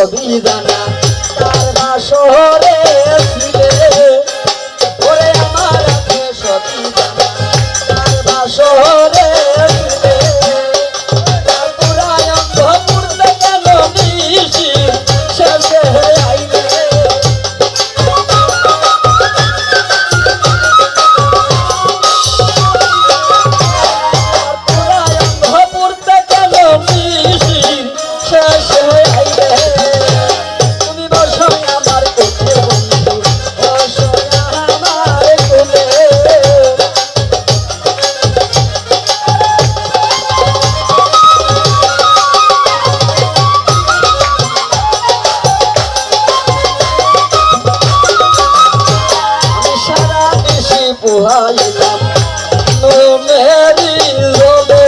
সবই জানা তার বাসরে ছিলে ওরে আমার আছে সবই জানা তার বাসরে ছিলে তার পুরায় অন্ধ পূর্বে কেন নিশি শেষে আইলে পুহাইলাম নুনেরি জলে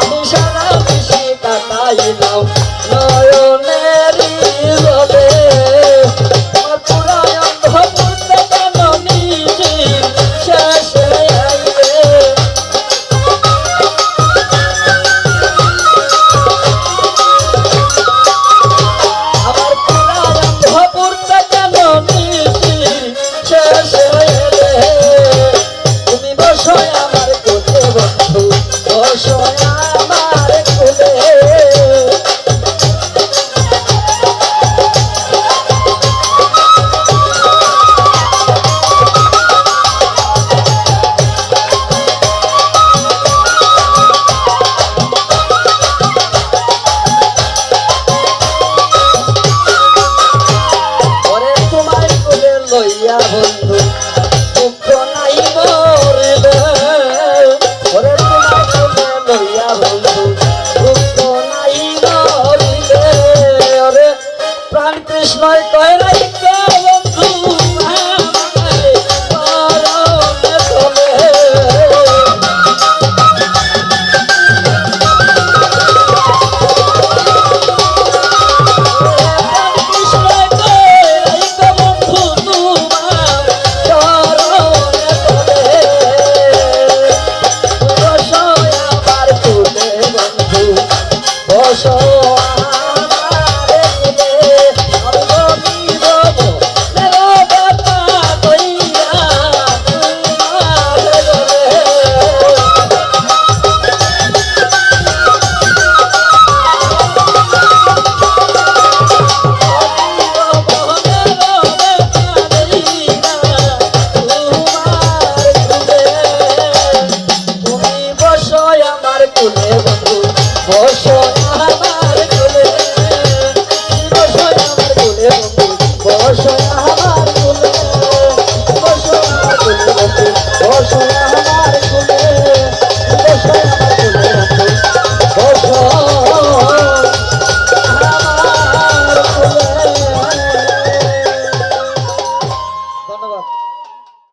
আমি সারা বেশি কাটাইলাম নয়নেরি জলে আমার পুরায় অন্ধ পূর্বে কেন নিশি শেষে আইলে লইয়া বন্ধু দুঃখ নাই মরিলে ওরে তোমার কোলে লইয়া বন্ধু দুঃখ নাই মরিলে ওরে প্রাণ কৃষ্ণই কয় রাইকা বন্ধু আমারে পরনে তোলে বসো আমার কোলে বসো আমার কোলে বসো